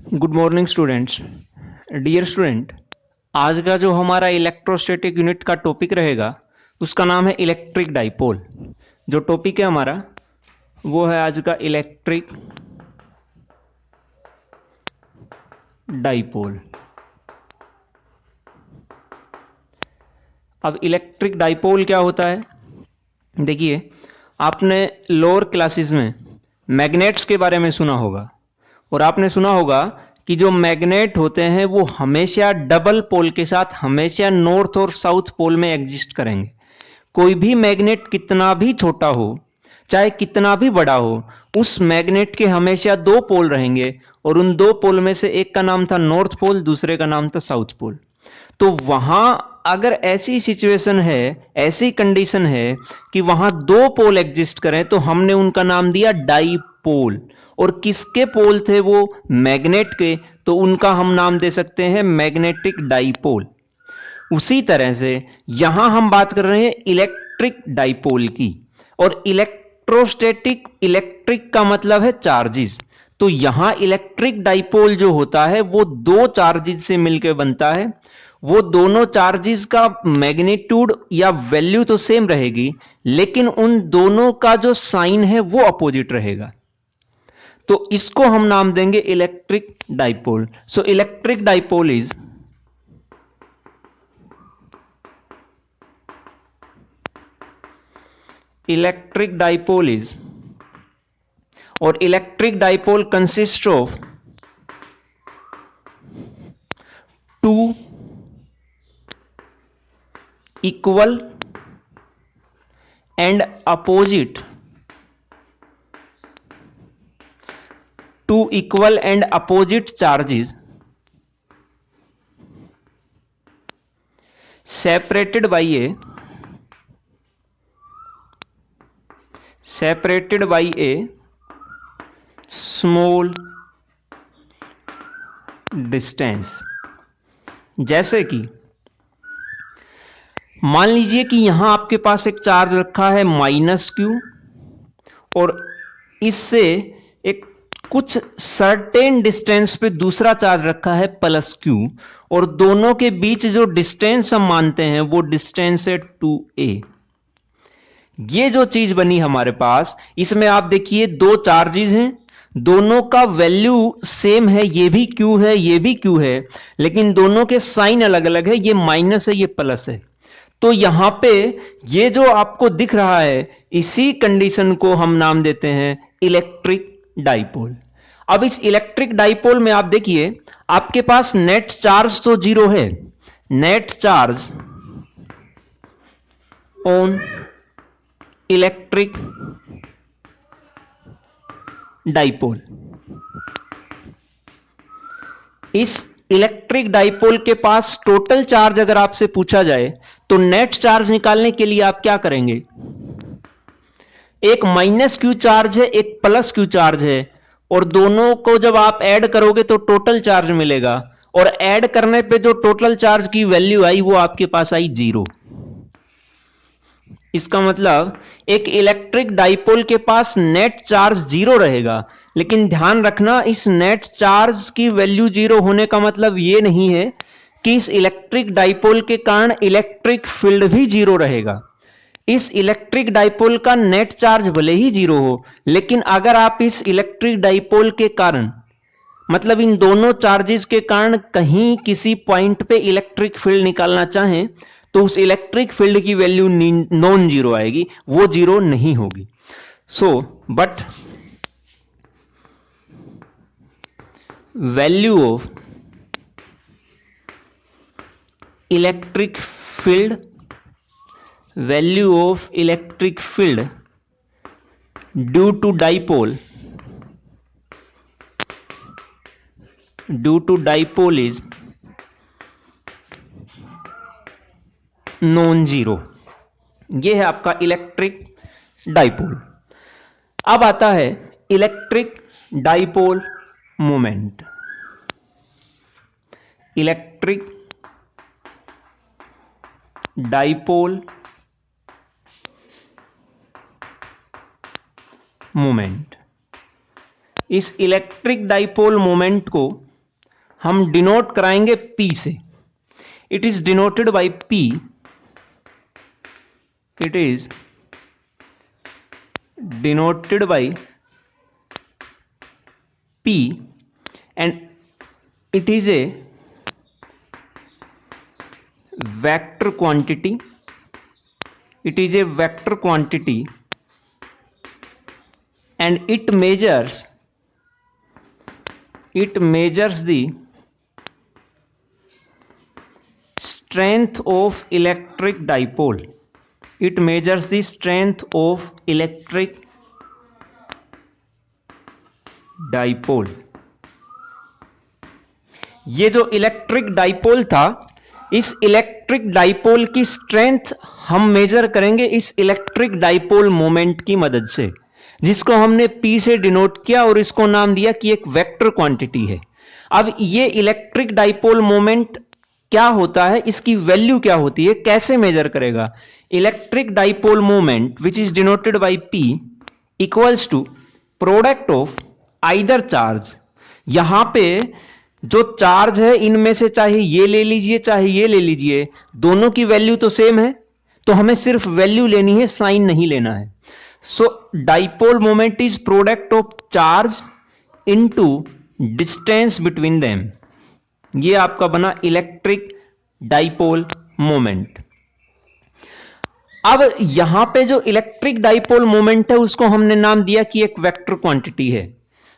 Good morning students. Dear student, आज का जो हमारा इलेक्ट्रोस्टैटिक यूनिट का टॉपिक रहेगा उसका नाम है इलेक्ट्रिक डाइपोल। जो टॉपिक है हमारा वो है आज का इलेक्ट्रिक डाइपोल। अब इलेक्ट्रिक डाइपोल क्या होता है? देखिए, आपने लोअर क्लासेस में मैग्नेट्स के बारे में सुना होगा और आपने सुना होगा कि जो मैग्नेट होते हैं वो हमेशा डबल पोल के साथ हमेशा नॉर्थ और साउथ पोल में एग्जिस्ट करेंगे। कोई भी मैग्नेट कितना भी छोटा हो, चाहे कितना भी बड़ा हो, उस मैग्नेट के हमेशा दो पोल रहेंगे और उन दो पोल में से एक का नाम था नॉर्थ पोल, दूसरे का नाम था साउथ पोल। तो वहां अगर ऐसी सिचुएशन है, ऐसी कंडीशन है कि वहां दो पोल एग्जिस्ट करें तो हमने उनका नाम दिया डाईपोल। और किसके पोल थे वो? मैग्नेट के, तो उनका हम नाम दे सकते हैं मैग्नेटिक डाईपोल। उसी तरह से यहां हम बात कर रहे हैं इलेक्ट्रिक डाईपोल की। और इलेक्ट्रोस्टैटिक, इलेक्ट्रिक का मतलब है चार्जेस। तो यहां इलेक्ट्रिक डाईपोल जो होता है वो दो चार्जेस से मिलकर बनता है। वो दोनों चार्जेस का मैग्नीट्यूड या वैल्यू तो सेम रहेगी, लेकिन उन दोनों का जो साइन है वो अपोजिट रहेगा। तो इसको हम नाम देंगे electric dipole. So electric dipole is electric dipole is और electric dipole consist of two equal and opposite charges separated by a small distance। जैसे कि मान लीजिए कि यहां आपके पास एक चार्ज रखा है -q और इससे एक कुछ सर्टेन डिस्टेंस पे दूसरा चार्ज रखा है +q और दोनों के बीच जो डिस्टेंस हम मानते हैं वो डिस्टेंस है 2a। ये जो चीज बनी हमारे पास, इसमें आप देखिए दो चार्जेस हैं, दोनों का वैल्यू सेम है, ये भी q है, ये भी q है, लेकिन दोनों के साइन अलग अलग है, ये माइनस है, ये प्लस है। तो यहां पे ये जो आपको दिख रहा है, इसी कंडीशन को हम नाम देते हैं इलेक्ट्रिक डाइपोल। अब इस इलेक्ट्रिक डाइपोल में आप देखिए, आपके पास नेट चार्ज तो जीरो है, net charge on electric dipole. इस इलेक्ट्रिक डाइपोल के पास टोटल चार्ज अगर आपसे पूछा जाए तो नेट चार्ज निकालने के लिए आप क्या करेंगे? एक -q चार्ज है, एक +q चार्ज है, और दोनों को जब आप ऐड करोगे तो टोटल चार्ज मिलेगा, और ऐड करने पे जो टोटल चार्ज की वैल्यू आई वो आपके पास आई 0। इसका मतलब एक इलेक्ट्रिक डाइपोल के पास नेट चार्ज 0 रहेगा, लेकिन ध्यान रखना इस नेट चार्ज की वैल्यू 0 होने का मतलब यह नहीं है कि इस इलेक्ट्रिक डाइपोल के कारण इलेक्ट्रिक फील्ड भी 0 रहेगा। इस इलेक्ट्रिक डाइपोल का नेट चार्ज भले ही 0 हो, लेकिन अगर आप इस इलेक्ट्रिक डाइपोल के कारण, मतलब इन दोनों चार्जेस के कारण कहीं किसी पॉइंट पे इलेक्ट्रिक फील्ड निकालना चाहें तो उस इलेक्ट्रिक फील्ड की वैल्यू नॉन जीरो आएगी, वो जीरो नहीं होगी। So but value of electric field, value of electric field due to dipole is non zero. यह है आपका इलेक्ट्रिक डाइपोल। अब आता है electric dipole moment. Electric dipole moment. इस इलेक्ट्रिक डाइपोल मोमेंट को हम डिनोट कराएंगे P से। It is denoted by P, it is denoted by P and it is a vector quantity, it is a vector quantity and it measures the strength of electric dipole, it measures the strength of electric dipole। ये जो electric dipole था, इस electric dipole की strength हम major करेंगे इस electric dipole moment की मदद से, जिसको हमने P से डिनोट किया और इसको नाम दिया कि एक वेक्टर क्वांटिटी है। अब ये इलेक्ट्रिक डाइपोल मोमेंट क्या होता है, इसकी वैल्यू क्या होती है, कैसे मेजर करेगा? Electric dipole moment which is denoted by P equals to product of either charge. यहां पे जो चार्ज है इनमें से चाहे ये ले लीजिए चाहे ये ले लीजिए, दोनों की वैल्यू तो सेम है, तो हमें सिर्फ वैल्यू लेनी है, साइन नहीं लेना है। So dipole moment is product of charge into distance between them. ये आपका बना इलेक्ट्रिक डाइपोल मोमेंट। अब यहां पे जो इलेक्ट्रिक डाइपोल मोमेंट है उसको हमने नाम दिया कि एक वेक्टर क्वांटिटी है।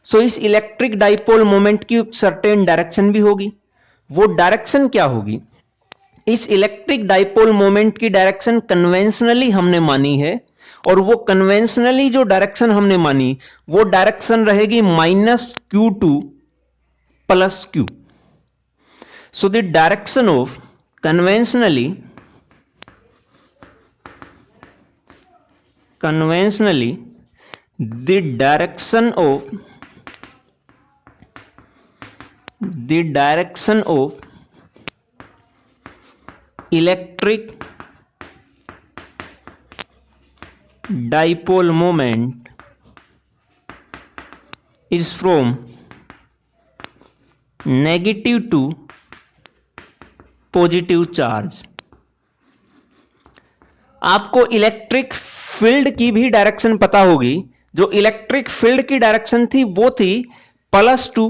सो इस इलेक्ट्रिक डाइपोल मोमेंट की सर्टेन डायरेक्शन भी होगी। वो डायरेक्शन क्या होगी? इस इलेक्ट्रिक डाइपोल मोमेंट की डायरेक्शन कन्वेंशनली हमने मानी है, और वो कन्वेंशनली जो डायरेक्शन हमने मानी वो डायरेक्शन रहेगी -q2 + q। So the direction of conventionally the direction of electric dipole moment is from negative to positive charge. आपको इलेक्ट्रिक फील्ड की भी डायरेक्शन पता होगी। जो इलेक्ट्रिक फील्ड की डायरेक्शन थी वो थी +2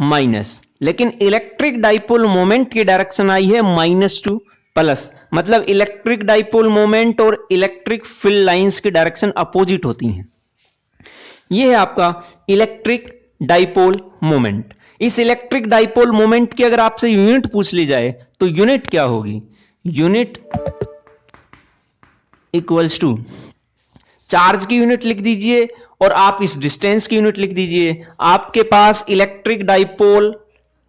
माइनस, लेकिन इलेक्ट्रिक डाइपोल मोमेंट की डायरेक्शन आई है -2 प्लस। मतलब इलेक्ट्रिक डाइपोल मोमेंट और इलेक्ट्रिक फील्ड लाइंस की डायरेक्शन अपोजिट होती हैं। यह है आपका इलेक्ट्रिक डाइपोल मोमेंट। इस इलेक्ट्रिक डाइपोल मोमेंट की अगर आपसे यूनिट पूछ ली जाए तो यूनिट क्या होगी? यूनिट इक्वल्स टू, चार्ज की यूनिट लिख दीजिए और आप इस डिस्टेंस की यूनिट लिख दीजिए, आपके पास इलेक्ट्रिक डाइपोल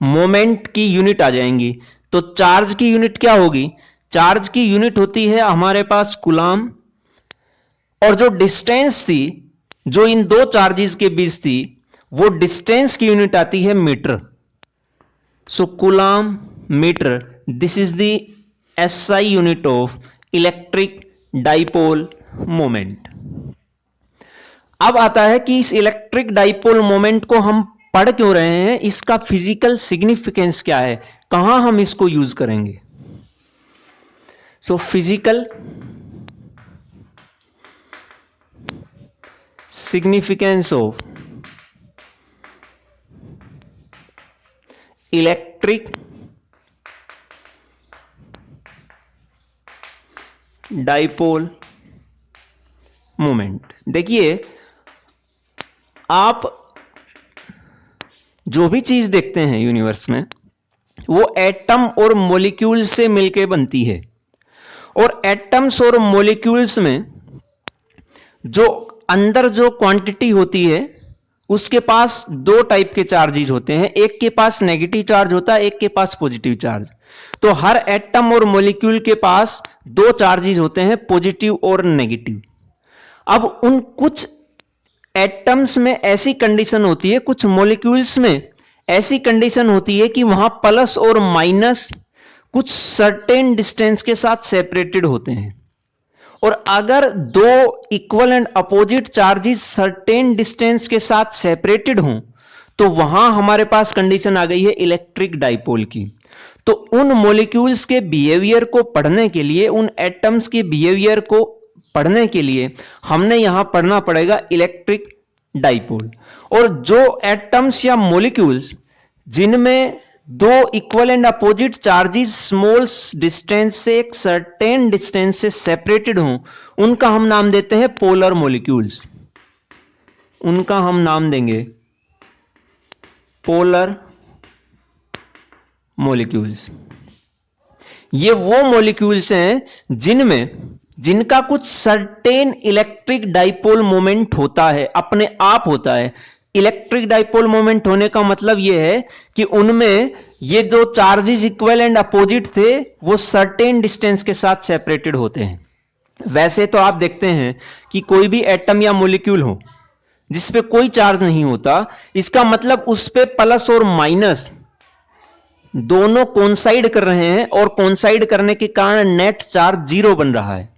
मोमेंट की यूनिट आ जाएंगी। तो चार्ज की यूनिट क्या होगी? चार्ज की यूनिट होती है हमारे पास कूलम, और जो डिस्टेंस थी जो इन दो चार्जेस के बीच थी वो डिस्टेंस की यूनिट आती है metre. So coulomb metre, this is the SI unit of electric dipole moment. अब आता है कि इस इलेक्ट्रिक डाइपोल मोमेंट को हम पढ़ क्यों रहे हैं, इसका फिजिकल सिग्निफिकेंस क्या है, कहां हम इसको यूज करेंगे। So physical significance of electric dipole moment. देखिए, आप जो भी चीज देखते हैं यूनिवर्स में वो एटम और मॉलिक्यूल से मिलकर बनती है, और एटम्स और मॉलिक्यूल्स में जो अंदर जो क्वांटिटी होती है उसके पास दो टाइप के चार्जेस होते हैं, एक के पास नेगेटिव चार्ज होता है, एक के पास पॉजिटिव चार्ज। तो हर एटम और मॉलिक्यूल के पास दो चार्जेस होते हैं, पॉजिटिव और नेगेटिव। अब उन कुछ एटम्स में ऐसी कंडीशन होती है, कुछ मॉलिक्यूल्स में ऐसी कंडीशन होती है कि वहां प्लस और माइनस कुछ सर्टेन डिस्टेंस के साथ सेपरेटेड होते हैं, और अगर दो equal and opposite charges certain distance के साथ सेपरेटेड हों तो वहां हमारे पास कंडीशन आ गई है इलेक्ट्रिक डाइपोल की। तो उन मॉलिक्यूल्स के बिहेवियर को पढ़ने के लिए, उन एटम्स के बिहेवियर को पढ़ने के लिए हमने यहां पढ़ना पड़ेगा इलेक्ट्रिक डाइपोल। और जो एटम्स या मॉलिक्यूल्स जिनमें दो equal and opposite charges small distance से, एक सर्टेन डिस्टेंस से सेपरेटेड हों, उनका हम नाम देते हैं पोलर मॉलिक्यूल्स। उनका हम नाम देंगे पोलर मॉलिक्यूल्स। ये वो मॉलिक्यूल्स हैं जिनका कुछ सर्टेन इलेक्ट्रिक डाइपोल मोमेंट होता है, अपने आप होता है। इलेक्ट्रिक डाइपोल मोमेंट होने का मतलब यह है कि उनमें ये जो चार्जेस इक्वल एंड अपोजिट थे वो सर्टेन डिस्टेंस के साथ सेपरेटेड होते हैं। वैसे तो आप देखते हैं कि कोई भी एटम या मॉलिक्यूल हो जिस पे कोई चार्ज नहीं होता, इसका मतलब उस पे प्लस और माइनस दोनों कोइंसाइड कर रहे हैं और कोइंसाइड करने के कारण नेट चार्ज जीरो बन रहा है।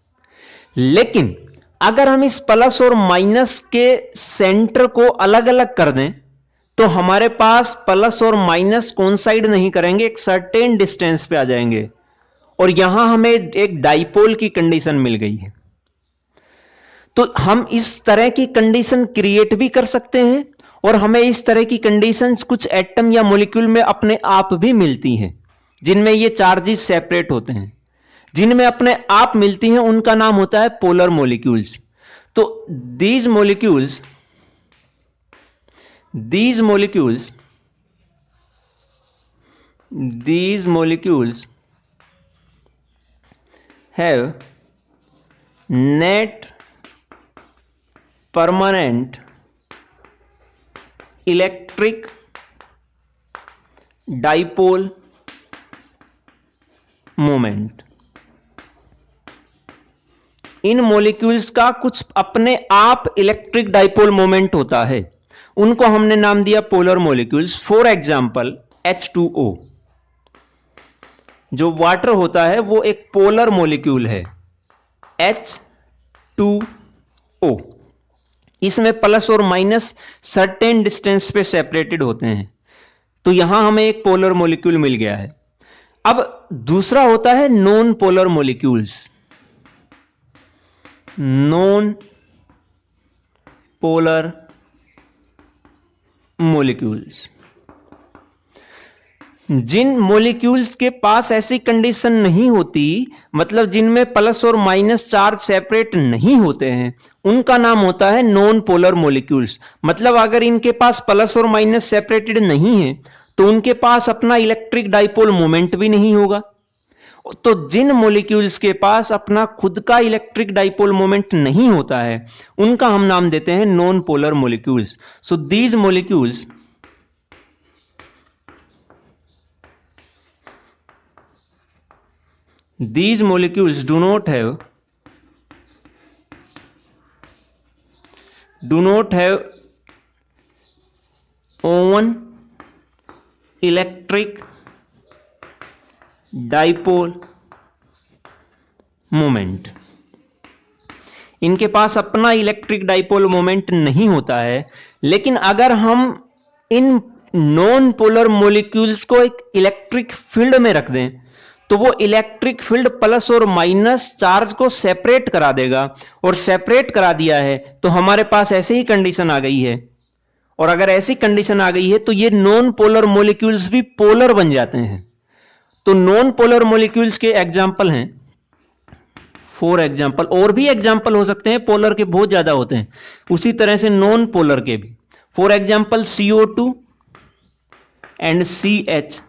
लेकिन अगर हम इस प्लस और माइनस के सेंटर को अलग अलग कर दें तो हमारे पास प्लस और माइनस कोइंसाइड नहीं करेंगे, एक सर्टेन डिस्टेंस पे आ जाएंगे और यहां हमें एक डाइपोल की कंडीशन मिल गई है। तो हम इस तरह की कंडीशन क्रिएट भी कर सकते हैं और हमें इस तरह की कंडीशंस कुछ एटम या मॉलिक्यूल में अपने आप भी मिलती हैं जिनमें ये चार्जेस सेपरेट होते हैं। जिनमें अपने आप मिलती हैं उनका नाम होता है पोलर मॉलिक्यूल्स। तो these molecules have net permanent electric dipole moment। In molecules का कुछ अपने आप इलेक्ट्रिक डाइपोल मोमेंट होता है, उनको हमने नाम दिया polar molecules. For example H2O, जो वाटर होता है वो एक पोलर मॉलिक्यूल है H2O। इसमें प्लस और माइनस सर्टेन डिस्टेंस पे सेपरेटेड होते हैं, तो यहां हमें एक पोलर मॉलिक्यूल मिल गया है। अब दूसरा होता है non polar molecules. Non polar molecules, जिन मॉलिक्यूल्स के पास ऐसी कंडीशन नहीं होती, मतलब जिनमें प्लस और माइनस चार्ज सेपरेट नहीं होते हैं, उनका नाम होता है नॉन पोलर मॉलिक्यूल्स। मतलब अगर इनके पास प्लस और माइनस सेपरेटेड नहीं है तो उनके पास अपना इलेक्ट्रिक डाइपोल मोमेंट भी नहीं होगा। तो जिन मॉलिक्यूल्स के पास अपना खुद का इलेक्ट्रिक डाइपोल मोमेंट नहीं होता है उनका हम नाम देते हैं non polar molecules. So these molecules do not have own electric dipole moment. इनके पास अपना इलेक्ट्रिक डाइपोल मोमेंट नहीं होता है। लेकिन अगर हम इन नॉन पोलर मॉलिक्यूल्स को एक इलेक्ट्रिक फील्ड में रख दें तो वो इलेक्ट्रिक फील्ड प्लस और माइनस चार्ज को सेपरेट करा देगा, और सेपरेट करा दिया है तो हमारे पास ऐसे ही कंडीशन आ गई है। और अगर ऐसी कंडीशन आ गई है तो ये नॉन पोलर मॉलिक्यूल्स भी पोलर बन जाते हैं। तो नॉन पोलर मॉलिक्यूल्स के एग्जाम्पल हैं, फॉर एग्जाम्पल, और भी एग्जाम्पल हो सकते हैं, पोलर के बहुत ज्यादा होते हैं, उसी तरह से नॉन पोलर के भी। For example CO2 and CH4,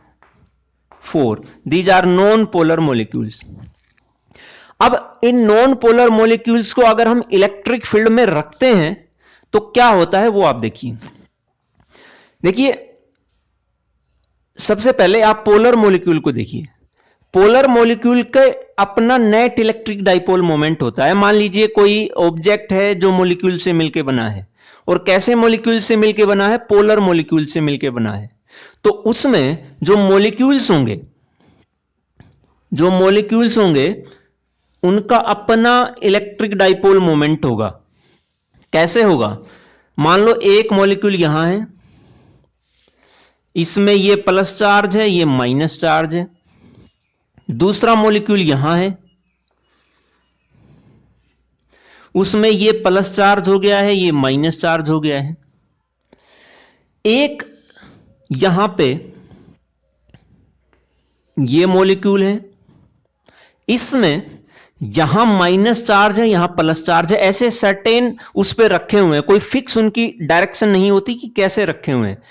these are non polar molecules। अब इन नॉन पोलर मॉलिक्यूल्स को अगर हम इलेक्ट्रिक फील्ड में रखते हैं तो क्या होता है वो आप देखिए। सबसे पहले आप पोलर मॉलिक्यूल को देखिए। पोलर मॉलिक्यूल का अपना नेट इलेक्ट्रिक डाइपोल मोमेंट होता है। मान लीजिए कोई ऑब्जेक्ट है जो मॉलिक्यूल से मिलकर बना है, और कैसे मॉलिक्यूल से मिलकर बना है? पोलर मॉलिक्यूल से मिलकर बना है। तो उसमें जो मॉलिक्यूल्स होंगे उनका अपना इलेक्ट्रिक डाइपोल मोमेंट होगा। कैसे होगा? मान लो एक मॉलिक्यूल यहां है इसमें ये प्लस चार्ज है, ये माइनस चार्ज है। दूसरा मॉलिक्यूल यहां है, उसमें ये प्लस चार्ज हो गया है, ये माइनस चार्ज हो गया है। एक यहां पे ये मॉलिक्यूल है, इसमें यहां माइनस चार्ज है, यहां प्लस चार्ज है। ऐसे सर्टेन उस पे रखे हुए हैं, कोई फिक्स उनकी डायरेक्शन नहीं होती कि कैसे रखे हुए हैं।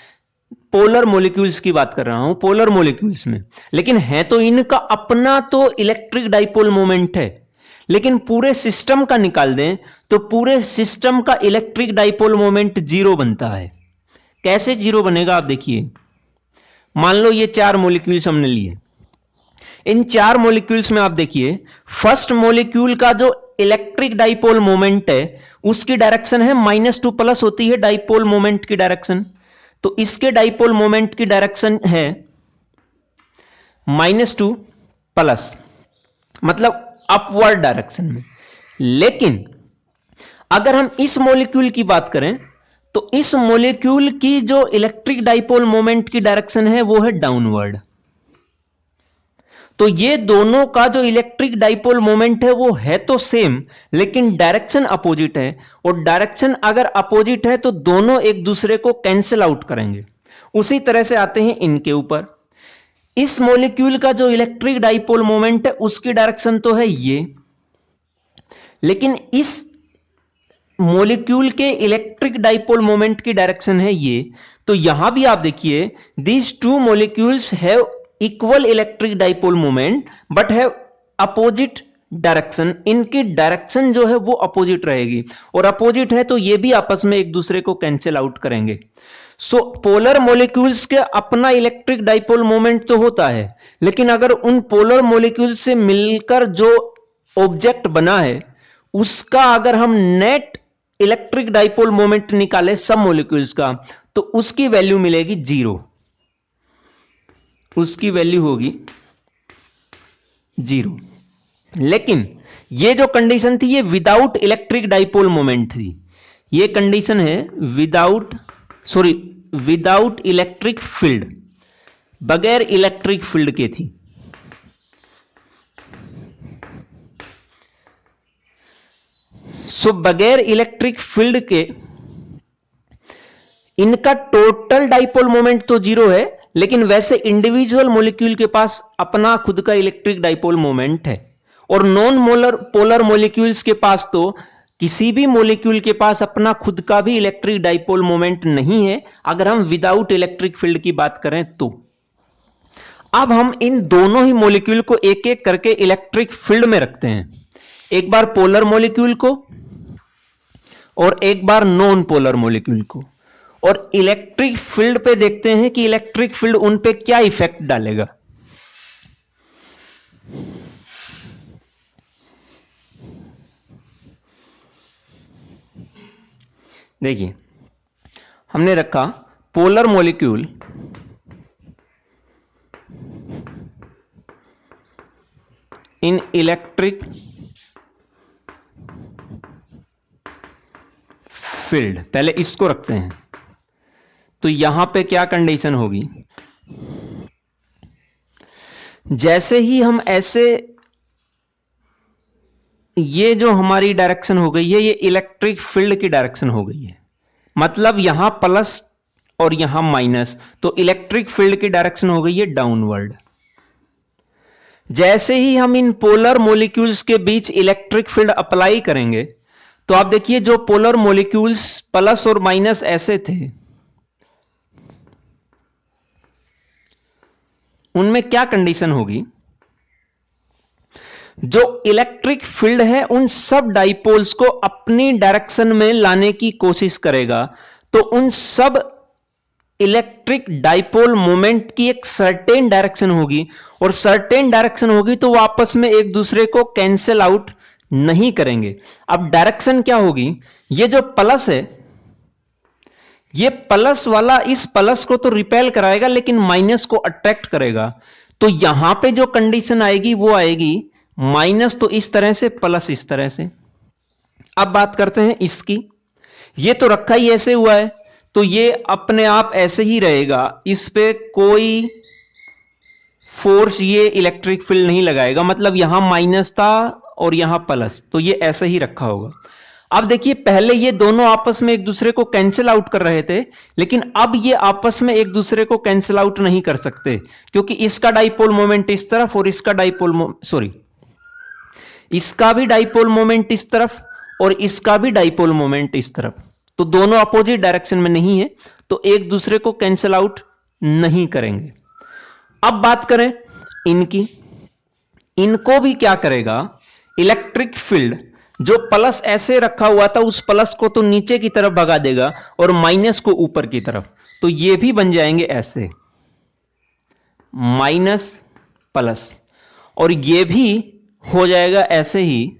पोलर मॉलिक्यूल्स की बात कर रहा हूं, पोलर मॉलिक्यूल्स में, लेकिन है तो इनका अपना तो इलेक्ट्रिक डाइपोल मोमेंट है। लेकिन पूरे सिस्टम का निकाल दें तो पूरे सिस्टम का इलेक्ट्रिक डाइपोल मोमेंट जीरो बनता है। कैसे जीरो बनेगा आप देखिए। मान लो ये 4 मॉलिक्यूल्स हमने लिए, इन 4 मॉलिक्यूल्स में आप देखिए फर्स्ट मॉलिक्यूल का जो इलेक्ट्रिक डाइपोल मोमेंट है उसकी डायरेक्शन है -2 प्लस होती है डाइपोल मोमेंट की डायरेक्शन। तो इसके डाइपोल मोमेंट की डायरेक्शन है -2 प्लस, मतलब अपवर्ड डायरेक्शन में। लेकिन अगर हम इस मॉलिक्यूल की बात करें तो इस मॉलिक्यूल की जो इलेक्ट्रिक डाइपोल मोमेंट की डायरेक्शन है वो है डाउनवर्ड। तो ये दोनों का जो इलेक्ट्रिक डाइपोल मोमेंट है वो है तो सेम, लेकिन डायरेक्शन अपोजिट है। और डायरेक्शन अगर अपोजिट है तो दोनों एक दूसरे को कैंसिल आउट करेंगे। उसी तरह से आते हैं इनके ऊपर। इस मॉलिक्यूल का जो इलेक्ट्रिक डाइपोल मोमेंट है उसकी डायरेक्शन तो है ये, लेकिन इस मॉलिक्यूल के इलेक्ट्रिक डाइपोल मोमेंट की डायरेक्शन है ये। तो यहां भी आप देखिए these two molecules have equal electric dipole moment but have opposite direction. इनकी डायरेक्शन जो है वो अपोजिट रहेगी, और अपोजिट है तो ये भी आपस में एक दूसरे को कैंसिल आउट करेंगे। सो पोलर मॉलिक्यूल्स के अपना इलेक्ट्रिक डाइपोल मोमेंट तो होता है, लेकिन अगर उन पोलर मॉलिक्यूल से मिलकर जो ऑब्जेक्ट बना है उसका अगर हम नेट इलेक्ट्रिक डाइपोल मोमेंट निकाले सब मॉलिक्यूल्स का तो उसकी वैल्यू मिलेगी 0, उसकी वैल्यू होगी 0। लेकिन ये जो कंडीशन थी ये विदाउट इलेक्ट्रिक डाइपोल मोमेंट थी। ये कंडीशन है विदाउट इलेक्ट्रिक फील्ड, बगैर इलेक्ट्रिक फील्ड के थी। सो बगैर इलेक्ट्रिक फील्ड के इनका टोटल डाइपोल मोमेंट तो 0 है, लेकिन वैसे इंडिविजुअल मॉलिक्यूल के पास अपना खुद का इलेक्ट्रिक डाइपोल मोमेंट है। और नॉन पोलर मॉलिक्यूल्स के पास तो किसी भी मॉलिक्यूल के पास अपना खुद का भी इलेक्ट्रिक डाइपोल मोमेंट नहीं है, अगर हम विदाउट इलेक्ट्रिक फील्ड की बात करें तो। अब हम इन दोनों ही मॉलिक्यूल को एक एक करके इलेक्ट्रिक फील्ड में रखते हैं, एक बार पोलर मॉलिक्यूल को और एक बार नॉन पोलर मॉलिक्यूल को, और इलेक्ट्रिक फील्ड पे देखते हैं कि इलेक्ट्रिक फील्ड उन पे क्या इफेक्ट डालेगा। देखिए हमने रखा पोलर मॉलिक्यूल इन इलेक्ट्रिक फील्ड, पहले इसको रखते हैं। तो यहां पे क्या कंडीशन होगी, जैसे ही हम ऐसे, ये जो हमारी डायरेक्शन हो गई है ये इलेक्ट्रिक फील्ड की डायरेक्शन हो गई है, मतलब यहां प्लस और यहां माइनस, तो इलेक्ट्रिक फील्ड की डायरेक्शन हो गई है डाउनवर्ड। जैसे ही हम इन पोलर मॉलिक्यूल्स के बीच इलेक्ट्रिक फील्ड अप्लाई करेंगे तो आप देखिए जो पोलर मॉलिक्यूल्स प्लस और माइनस ऐसे थे उनमें क्या कंडीशन होगी, जो इलेक्ट्रिक फील्ड है उन सब डाइपोल्स को अपनी डायरेक्शन में लाने की कोशिश करेगा, तो उन सब इलेक्ट्रिक डाइपोल मोमेंट की एक सर्टेन डायरेक्शन होगी, और सर्टेन डायरेक्शन होगी तो वो आपस में एक दूसरे को कैंसिल आउट नहीं करेंगे। अब डायरेक्शन क्या होगी, ये जो प्लस है ये प्लस वाला इस प्लस को तो रिपेल कराएगा लेकिन माइनस को अट्रैक्ट करेगा। तो यहां पे जो कंडीशन आएगी वो आएगी माइनस तो इस तरह से, प्लस इस तरह से। अब बात करते हैं इसकी, ये तो रखा ही ऐसे हुआ है, तो ये अपने आप ऐसे ही रहेगा, इस पे कोई फोर्स ये इलेक्ट्रिक फील्ड नहीं लगाएगा। मतलब यहां माइनस था और यहां प्लस, तो ये ऐसे ही रखा होगा। अब देखिए, पहले ये दोनों आपस में एक दूसरे को कैंसिल आउट कर रहे थे, लेकिन अब ये आपस में एक दूसरे को कैंसिल आउट नहीं कर सकते, क्योंकि इसका डाइपोल मोमेंट इस तरफ और इसका इसका भी डाइपोल मोमेंट इस तरफ और इसका भी डाइपोल मोमेंट इस तरफ, तो दोनों अपोजिट डायरेक्शन में नहीं है, तो एक दूसरे को कैंसिल आउट नहीं करेंगे। अब बात करें इनकी, इनको भी क्या करेगा, इलेक्ट्रिक फील्ड जो प्लस ऐसे रखा हुआ था उस प्लस को तो नीचे की तरफ भगा देगा और माइनस को ऊपर की तरफ, तो ये भी बन जाएंगे ऐसे माइनस प्लस, और ये भी हो जाएगा ऐसे ही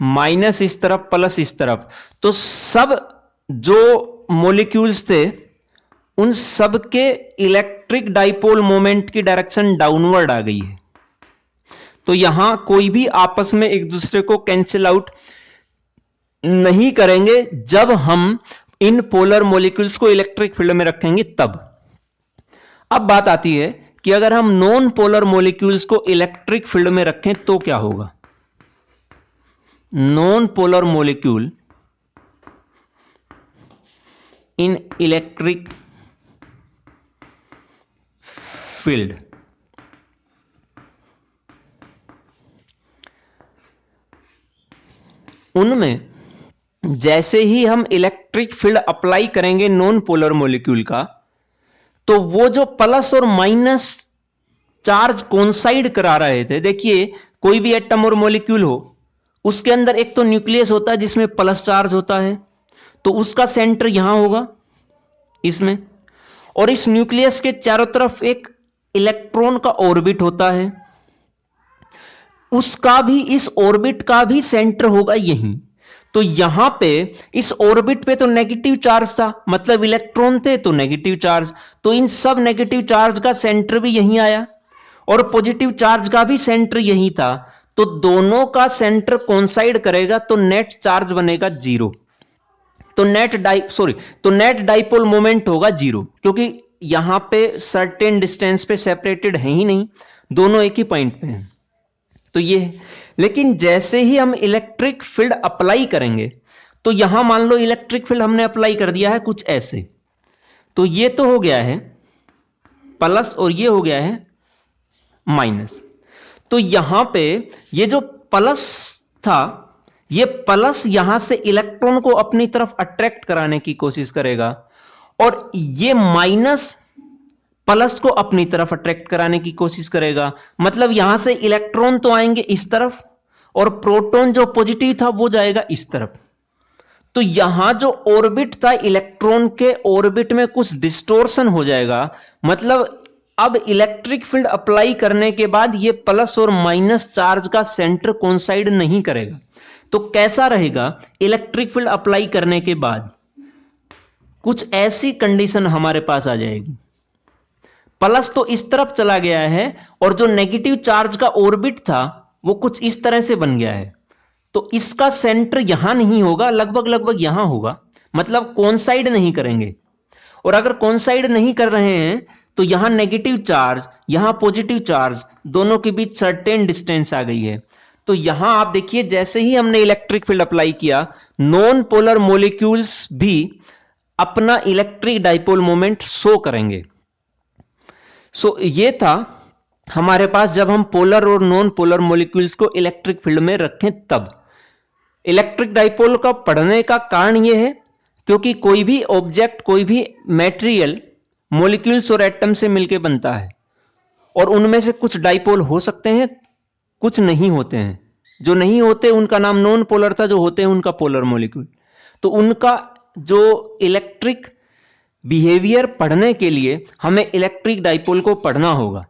माइनस इस तरफ प्लस इस तरफ। तो सब जो मॉलिक्यूल्स थे उन सब के इलेक्ट्रिक डाइपोल मोमेंट की डायरेक्शन डाउनवर्ड आ गई है। तो यहां कोई भी आपस में एक दूसरे को कैंसिल आउट नहीं करेंगे जब हम इन पोलर मॉलिक्यूल्स को इलेक्ट्रिक फील्ड में रखेंगे तब। अब बात आती है कि अगर हम नॉन पोलर मॉलिक्यूल्स को इलेक्ट्रिक फील्ड में रखें तो क्या होगा। नॉन पोलर मॉलिक्यूल इन इलेक्ट्रिक फील्ड, उनमें जैसे ही हम इलेक्ट्रिक फील्ड अप्लाई करेंगे नॉन पोलर मॉलिक्यूल का, तो वो जो प्लस और माइनस चार्ज कोइंसाइड करा रहे थे, देखिए कोई भी एटम और मॉलिक्यूल हो उसके अंदर एक तो न्यूक्लियस होता है जिसमें प्लस चार्ज होता है, तो उसका सेंटर यहां होगा इसमें, और इस न्यूक्लियस के चारों तरफ एक इलेक्ट्रॉन का ऑर्बिट होता है, उसका भी इस ऑर्बिट का भी सेंटर होगा यहीं। तो यहां पे इस ऑर्बिट पे तो नेगेटिव चार्ज था, मतलब इलेक्ट्रॉन थे तो नेगेटिव चार्ज, तो इन सब नेगेटिव चार्ज का सेंटर भी यहीं आया और पॉजिटिव चार्ज का भी सेंटर यहीं था, तो दोनों का सेंटर कोइंसाइड करेगा तो नेट चार्ज बनेगा जीरो, तो नेट डाइपोल मोमेंट होगा जीरो, क्योंकि यहां पे सर्टेन डिस्टेंस पे सेपरेटेड है ही नहीं, दोनों एक ही पॉइंट पे हैं। तो ये है। लेकिन जैसे ही हम इलेक्ट्रिक फील्ड अप्लाई करेंगे, तो यहां मान लो इलेक्ट्रिक फील्ड हमने अप्लाई कर दिया है कुछ ऐसे, तो ये तो हो गया है प्लस और ये हो गया है माइनस, तो यहां पे ये जो प्लस था, ये प्लस यहां से इलेक्ट्रॉन को अपनी तरफ अट्रैक्ट कराने की कोशिश करेगा, और ये माइनस प्लस को अपनी तरफ अट्रैक्ट कराने की कोशिश करेगा। मतलब यहां से इलेक्ट्रॉन तो आएंगे इस तरफ और प्रोटॉन जो पॉजिटिव था वो जाएगा इस तरफ। तो यहां जो ऑर्बिट था इलेक्ट्रॉन के ऑर्बिट में कुछ डिस्टोर्शन हो जाएगा, मतलब अब इलेक्ट्रिक फील्ड अप्लाई करने के बाद ये प्लस और माइनस चार्ज का सेंटर कोइंसाइड नहीं करेगा। तो कैसा रहेगा, इलेक्ट्रिक फील्ड अप्लाई करने के बाद कुछ ऐसी कंडीशन हमारे पास आ जाएगी, प्लस तो इस तरफ चला गया है और जो नेगेटिव चार्ज का ऑर्बिट था वो कुछ इस तरह से बन गया है, तो इसका सेंटर यहां नहीं होगा, लगभग यहां होगा, मतलब कोइंसाइड नहीं करेंगे। और अगर कोइंसाइड नहीं कर रहे हैं तो यहां नेगेटिव चार्ज यहां पॉजिटिव चार्ज दोनों के बीच सर्टेन डिस्टेंस आ गई है। तो यहां आप देखिए जैसे ही हमने इलेक्ट्रिक फील्ड अप्लाई किया, नॉन पोलर मॉलिक्यूल्स भी अपना इलेक्ट्रिक डाइपोल मोमेंट शो करेंगे। सो ये था हमारे पास जब हम पोलर और नॉन पोलर मॉलिक्यूल्स को इलेक्ट्रिक फील्ड में रखें तब। इलेक्ट्रिक डाइपोल का पढ़ने का कारण यह है क्योंकि कोई भी ऑब्जेक्ट, कोई भी मटेरियल मॉलिक्यूल्स और एटम से मिलकर बनता है, और उनमें से कुछ डाइपोल हो सकते हैं, कुछ नहीं होते हैं। जो नहीं होते उनका नाम नॉन पोलर था, जो होते हैं उनका पोलर मॉलिक्यूल। तो उनका जो इलेक्ट्रिक बिहेवियर पढ़ने के लिए हमें इलेक्ट्रिक डाइपोल को पढ़ना होगा।